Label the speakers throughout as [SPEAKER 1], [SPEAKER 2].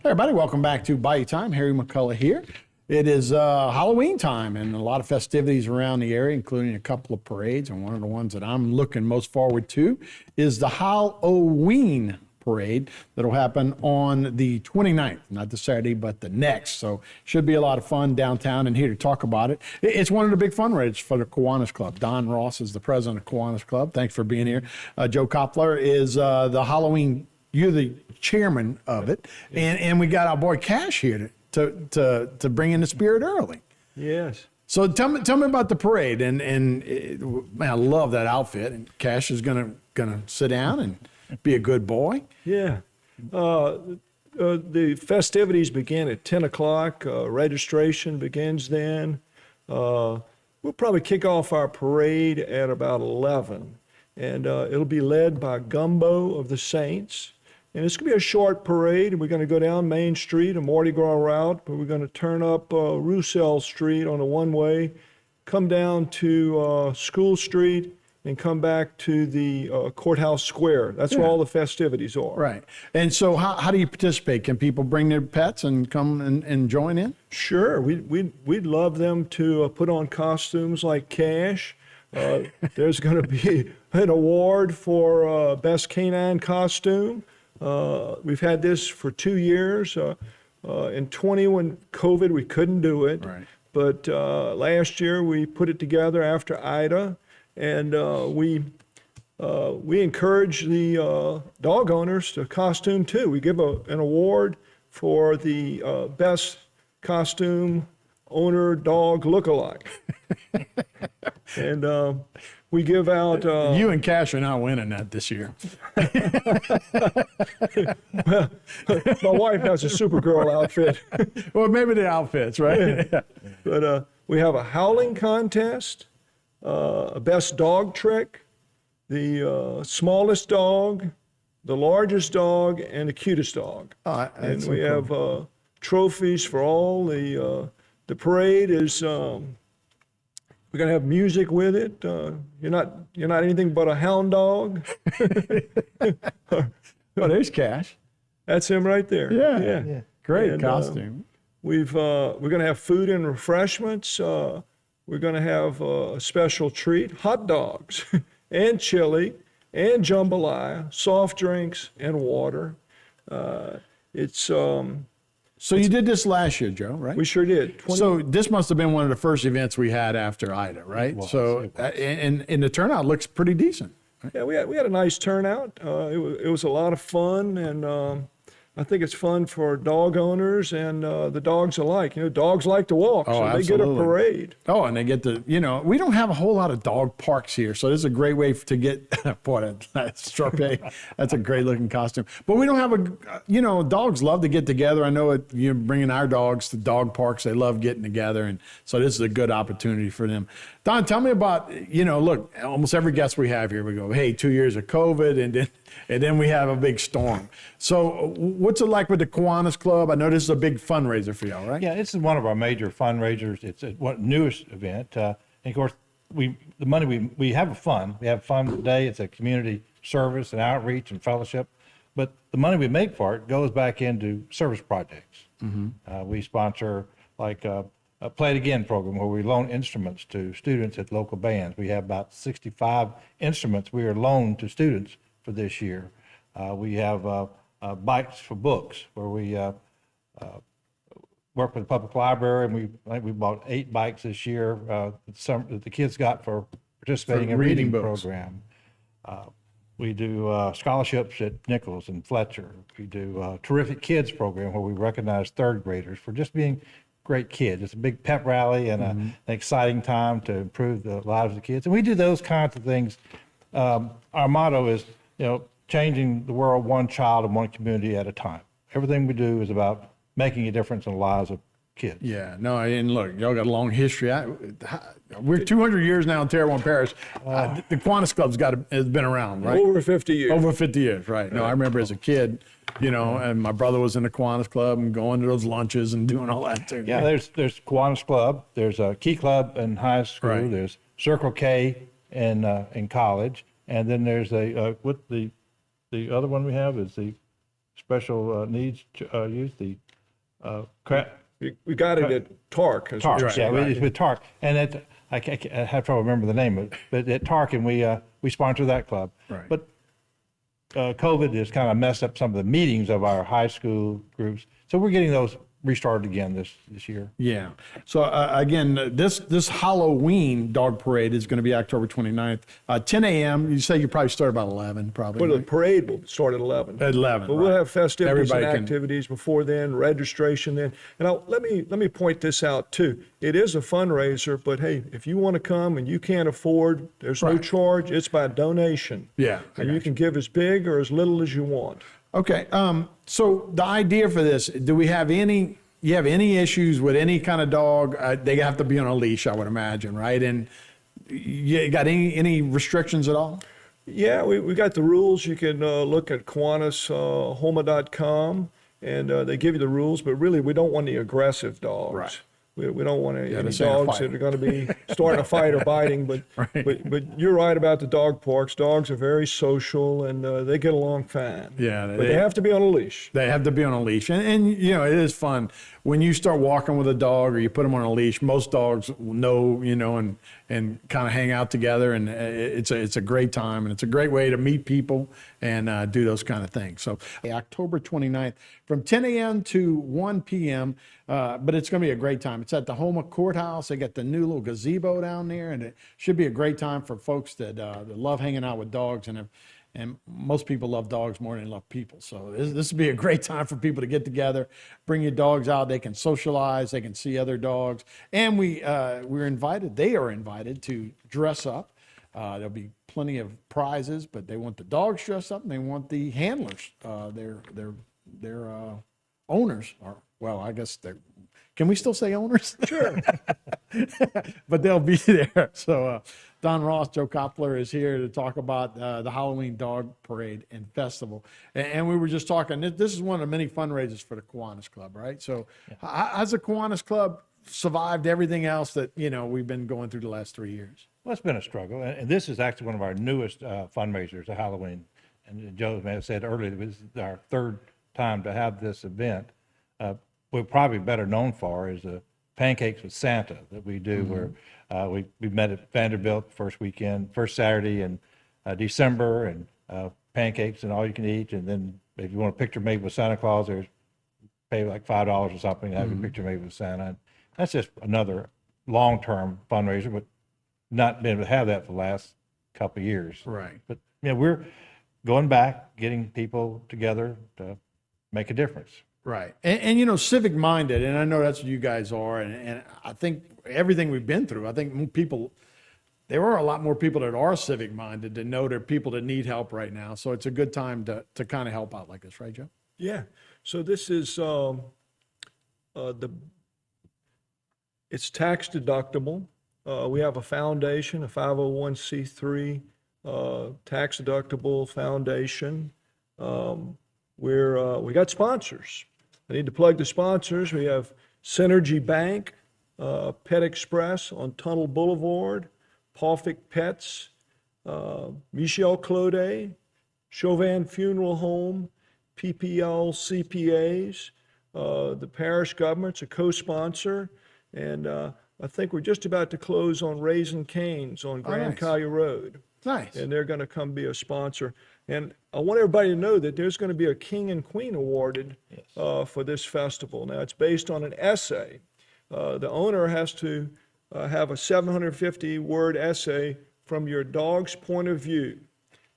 [SPEAKER 1] Hey everybody, welcome back to Bayou Time. Harry McCullough here. It is Halloween time and a lot of festivities around the area, including a couple of parades. And one of the ones that I'm looking most forward to is the Howl-O-Ween parade that'll happen on the 29th, not the Saturday, but the next. So should be a lot of fun downtown, and here to talk about it. It's one of the big fundraisers for the Kiwanis Club. Don Ross is the president of Kiwanis Club. Thanks for being here. Joe Koppler is the Halloween, you're the chairman of it. And we got our boy Cash here to bring in the spirit early.
[SPEAKER 2] Yes.
[SPEAKER 1] So tell me about the parade, and man, I love that outfit. And Cash is gonna sit down and be a good boy.
[SPEAKER 2] Yeah. The festivities begin at 10 o'clock. Registration begins then. We'll probably kick off our parade at about 11. And it'll be led by Gumbo of the Saints. And it's going to be a short parade, and we're going to go down Main Street, a Mardi Gras route, but we're going to turn up Roussel Street on a one-way, come down to School Street, and come back to the Courthouse Square. That's where all the festivities are.
[SPEAKER 1] Right. And so how do you participate? Can people bring their pets and come and join in?
[SPEAKER 2] Sure. We'd love them to put on costumes like Cash. There's going to be an award for Best Canine Costume. We've had this for 2 years. In 20, when COVID, we couldn't do it.
[SPEAKER 1] Right.
[SPEAKER 2] But last year, we put it together after Ida. And we encourage the dog owners to costume too. We give an award for the best costume owner dog lookalike. And we give out...
[SPEAKER 1] you and Cash are not winning that this year.
[SPEAKER 2] Well, my wife has a Supergirl outfit.
[SPEAKER 1] Well, maybe the outfits, right?
[SPEAKER 2] Yeah. But we have a howling contest. A best dog trick, the smallest dog, the largest dog, and the cutest dog. And we have trophies for all. The parade is we're going to have music with it. You're not anything but a hound dog.
[SPEAKER 1] Oh, there's Cash.
[SPEAKER 2] That's him right there.
[SPEAKER 1] Yeah. Great
[SPEAKER 2] And,
[SPEAKER 1] costume.
[SPEAKER 2] We're going to have food and refreshments. We're going to have a special treat, hot dogs and chili and jambalaya, soft drinks and water.
[SPEAKER 1] So you did this last year, Joe, right?
[SPEAKER 2] We sure did.
[SPEAKER 1] So this must have been one of the first events we had after Ida, right? And the turnout looks pretty decent. Right?
[SPEAKER 2] Yeah, we had a nice turnout. It was a lot of fun, and I think it's fun for dog owners and the dogs alike. You know, dogs like to walk, so they get a parade.
[SPEAKER 1] Oh, and they get to, we don't have a whole lot of dog parks here, so this is a great way to get, boy, that's a great looking costume. But we don't have dogs love to get together. I know you're bringing our dogs to dog parks. They love getting together, and so this is a good opportunity for them. Don, tell me about, look, almost every guest we have here, we go, hey, 2 years of COVID, and then we have a big storm. So what's it like with the Kiwanis Club? I know this is a big fundraiser for y'all, right?
[SPEAKER 3] Yeah, this is one of our major fundraisers. It's a newest event. And of course, we have fun. We have fun today. It's a community service and outreach and fellowship. But the money we make for it goes back into service projects. Mm-hmm. We sponsor like a Play It Again program where we loan instruments to students at local bands. We have about 65 instruments we are loaned to students for this year. We have bikes for books where we work with the public library, and we bought 8 bikes this year that the kids got for participating in reading program. We do scholarships at Nichols and Fletcher. We do a Terrific Kids program where we recognize third graders for just being great kids. It's a big pep rally and an exciting time to improve the lives of the kids. And we do those kinds of things. Our motto is, changing the world one child and one community at a time. Everything we do is about making a difference in the lives of kids.
[SPEAKER 1] Yeah, no, and look, y'all got a long history. We're 200 years now in Terrebonne Parish. The Kiwanis Club's has been around, right?
[SPEAKER 2] Over 50 years.
[SPEAKER 1] Over 50 years, right. No, I remember as a kid, and my brother was in the Kiwanis Club and going to those lunches and doing all that too.
[SPEAKER 3] Yeah, there's Kiwanis Club, there's a Key Club in high school, right. There's Circle K in college, and then there's the other one we have is the special needs youth, the cra-
[SPEAKER 2] We got it at TARC. Is what
[SPEAKER 3] TARC.
[SPEAKER 2] you're
[SPEAKER 3] Yeah,
[SPEAKER 2] saying, right?
[SPEAKER 3] it's with TARC, and I have trouble remember the name, but at TARC, and we sponsor that club.
[SPEAKER 1] Right.
[SPEAKER 3] But COVID has kind of messed up some of the meetings of our high school groups, so we're getting those restarted again this year.
[SPEAKER 1] Yeah. So again, this Howl-O-Ween dog parade is going to be October 29th, 10 a.m. You say you probably start about 11, probably.
[SPEAKER 2] Well, the
[SPEAKER 1] right?
[SPEAKER 2] parade will start at 11.
[SPEAKER 1] At 11,
[SPEAKER 2] But we'll
[SPEAKER 1] right.
[SPEAKER 2] have festivities
[SPEAKER 1] Everybody
[SPEAKER 2] and
[SPEAKER 1] can-
[SPEAKER 2] activities before then, registration then. And let me point this out too. It is a fundraiser, but hey, if you want to come and you can't afford, there's no
[SPEAKER 1] Right.
[SPEAKER 2] charge. It's by donation.
[SPEAKER 1] Yeah, I
[SPEAKER 2] And
[SPEAKER 1] got
[SPEAKER 2] you can give as big or as little as you want.
[SPEAKER 1] Okay. So the idea for this, do we have any? You have any issues with any kind of dog? They have to be on a leash, I would imagine, right? And you got any restrictions at all?
[SPEAKER 2] Yeah, we got the rules. You can look at QuantusHoma.com, and they give you the rules. But really, we don't want any aggressive dogs.
[SPEAKER 1] Right.
[SPEAKER 2] We don't want any
[SPEAKER 1] this ain't a
[SPEAKER 2] dogs
[SPEAKER 1] fight.
[SPEAKER 2] that are going to be starting a fight or biting. But,
[SPEAKER 1] Right.
[SPEAKER 2] but you're right about the dog parks. Dogs are very social, and they get along fine.
[SPEAKER 1] Yeah,
[SPEAKER 2] But they have to be on a leash.
[SPEAKER 1] They have to be on a leash, and you know it is fun when you start walking with a dog or you put them on a leash. Most dogs know, and kind of hang out together, and it's a great time, and it's a great way to meet people and do those kind of things. So October 29th from 10 a.m. to 1 p.m. But it's going to be a great time. It's at the Homa Courthouse. They got the new little gazebo down there, and it should be a great time for folks that love hanging out with dogs and most people love dogs more than they love people. So this would be a great time for people to get together, bring your dogs out. They can socialize, they can see other dogs. And they are invited to dress up. There'll be plenty of prizes, but they want the dogs dressed up and they want the handlers, their owners, or, well, I guess can we still say owners?
[SPEAKER 2] Sure.
[SPEAKER 1] But they'll be there. So Don Ross, Joe Koppler is here to talk about the Halloween Dog Parade and Festival. And we were just talking, this is one of the many fundraisers for the Kiwanis Club, right? So how's the Kiwanis Club survived everything else that, we've been going through the last 3 years?
[SPEAKER 3] Well, it's been a struggle, and this is actually one of our newest fundraisers, the Halloween. And Joe may have said earlier, this is our third time to have this event. We're probably better known for is the Pancakes with Santa that we do, where we met at Vanderbilt first Saturday in December, and pancakes and all you can eat. And then if you want a picture made with Santa Claus, there's pay like $5 or something to have a picture made with Santa. And that's just another long-term fundraiser, but not been able to have that for the last couple of years.
[SPEAKER 1] Right.
[SPEAKER 3] But we're going back, getting people together to make a difference.
[SPEAKER 1] Right. And civic minded, and I know that's what you guys are. And I think everything we've been through, I think there are a lot more people that are civic minded to know there are people that need help right now. So it's a good time to kind of help out like this, right, Joe?
[SPEAKER 2] Yeah. So this is it's tax deductible. We have a foundation, a 501c3 tax deductible foundation. We got sponsors. I need to plug the sponsors. We have Synergy Bank, Pet Express on Tunnel Boulevard, Pawfik Pets, Michel Clode, Chauvin Funeral Home, PPL CPAs, the parish government's a co-sponsor, and I think we're just about to close on Raising Cane's on Grand
[SPEAKER 1] nice.
[SPEAKER 2] Collier Road.
[SPEAKER 1] Nice.
[SPEAKER 2] And they're going to come be a sponsor. And I want everybody to know that there's going to be a King and Queen awarded for this festival. Now, it's based on an essay. The owner has to have a 750-word essay from your dog's point of view.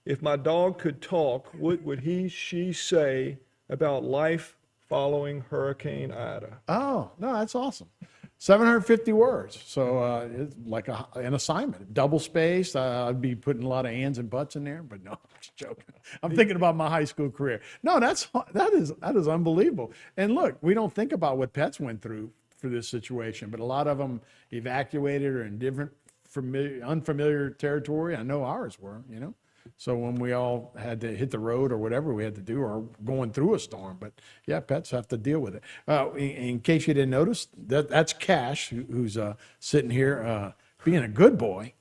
[SPEAKER 2] If my dog could talk, what would she say about life following Hurricane Ida?
[SPEAKER 1] Oh, no, that's awesome. 750 words. So it's like an assignment, double spaced. I'd be putting a lot of ands and buts in there, but no, I'm just joking. I'm thinking about my high school career. No, that is unbelievable. And look, we don't think about what pets went through for this situation, but a lot of them evacuated or in different unfamiliar territory. I know ours were, So when we all had to hit the road or whatever we had to do, or going through a storm, but yeah, pets have to deal with it. In case you didn't notice, that's Cash, who's sitting here being a good boy.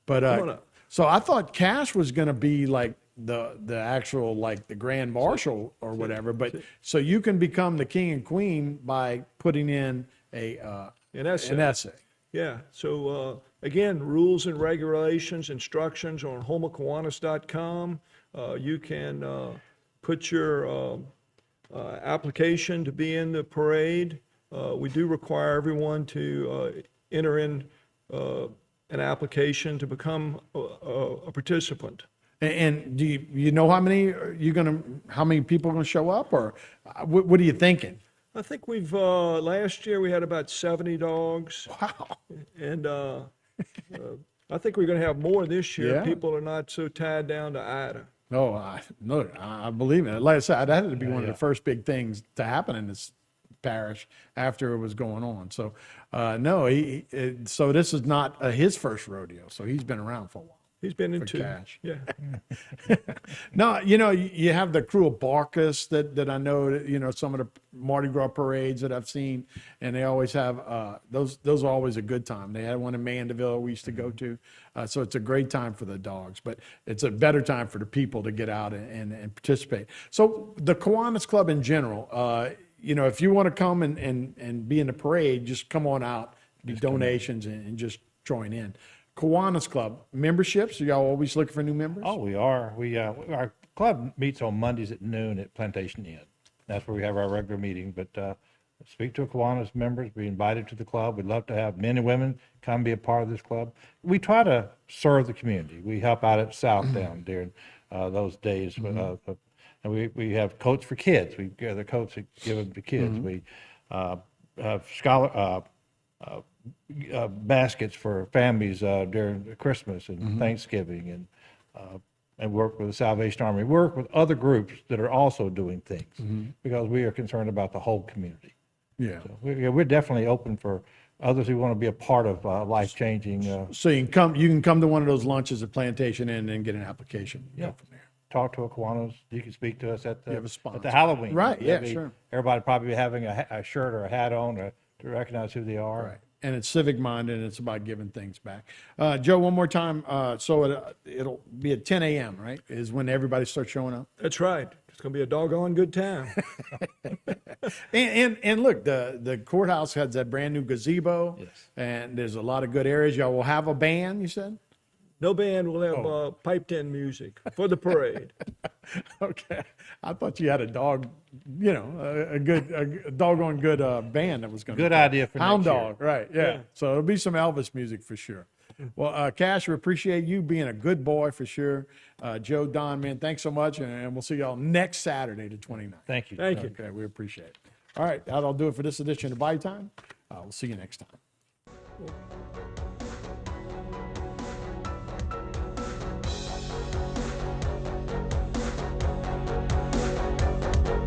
[SPEAKER 1] But so I thought Cash was going to be like the actual, like the grand marshal or whatever, but so you can become the king and queen by putting in an essay.
[SPEAKER 2] Yeah, so again, rules and regulations, instructions on homeaquinas.com. You can put your application to be in the parade. We do require everyone to enter in an application to become a participant.
[SPEAKER 1] And do you know how many how many people are gonna show up, or what are you thinking?
[SPEAKER 2] I think we've last year we had about 70 dogs.
[SPEAKER 1] Wow.
[SPEAKER 2] And I think we're going to have more this year.
[SPEAKER 1] Yeah.
[SPEAKER 2] People are not so tied down to Ida.
[SPEAKER 1] No, I believe it. Like I said, that had to be one of the first big things to happen in this parish after it was going on. So, no, so this is not his first rodeo. So he's been around for a while.
[SPEAKER 2] He's been in
[SPEAKER 1] For
[SPEAKER 2] two.
[SPEAKER 1] cash.
[SPEAKER 2] Yeah.
[SPEAKER 1] No, you have the crew of Barkus that I know, that, some of the Mardi Gras parades that I've seen, and they always have, those are always a good time. They had one in Mandeville we used to go to. So it's a great time for the dogs, but it's a better time for the people to get out and participate. So the Kiwanis Club in general, if you want to come and be in the parade, just come on out, be donations and just join in. Kiwanis Club memberships. Are y'all always looking for new members?
[SPEAKER 3] Oh, we are. Our club meets on Mondays at noon at Plantation Inn. That's where we have our regular meeting. But speak to a Kiwanis members. Be invited to the club. We'd love to have men and women come be a part of this club. We try to serve the community. We help out at Southdown during those days. And we have coats for kids. We gather coats and give them to kids. We have baskets for families during Christmas and Thanksgiving, and work with the Salvation Army, work with other groups that are also doing things, because we are concerned about the whole community.
[SPEAKER 1] Yeah.
[SPEAKER 3] So we're definitely open for others who want to be a part of life-changing.
[SPEAKER 1] So you can come to one of those lunches at Plantation Inn and get an application.
[SPEAKER 3] Yeah.
[SPEAKER 1] Go from there.
[SPEAKER 3] Talk to a Kiwanis. You can speak to us at
[SPEAKER 1] You have a
[SPEAKER 3] the
[SPEAKER 1] sponsor.
[SPEAKER 3] Halloween.
[SPEAKER 1] Right, yeah,
[SPEAKER 3] There'll be-
[SPEAKER 1] sure.
[SPEAKER 3] Everybody probably having a shirt or a hat on to recognize who they are.
[SPEAKER 1] Right. And it's civic minded and it's about giving things back. Joe, one more time. So it'll be at 10 a.m., right? Is when everybody starts showing up.
[SPEAKER 2] That's right. It's going to be a doggone good time.
[SPEAKER 1] And look, the courthouse has that brand new gazebo.
[SPEAKER 3] Yes.
[SPEAKER 1] And there's a lot of good areas. Y'all will have a band, you said?
[SPEAKER 2] No band will have piped-in music for the parade.
[SPEAKER 1] Okay. I thought you had a dog, a doggone good band that was going to
[SPEAKER 3] Good idea for
[SPEAKER 1] Hound
[SPEAKER 3] next year.
[SPEAKER 1] Dog, right? Yeah. So it'll be some Elvis music for sure. Well, Cash, we appreciate you being a good boy for sure. Joe, Don, man, thanks so much, and we'll see y'all next Saturday, the 29th.
[SPEAKER 3] Thank you.
[SPEAKER 2] Thank you.
[SPEAKER 1] Okay, we appreciate it. All right, that'll do it for this edition of Bite Time. We'll see you next time.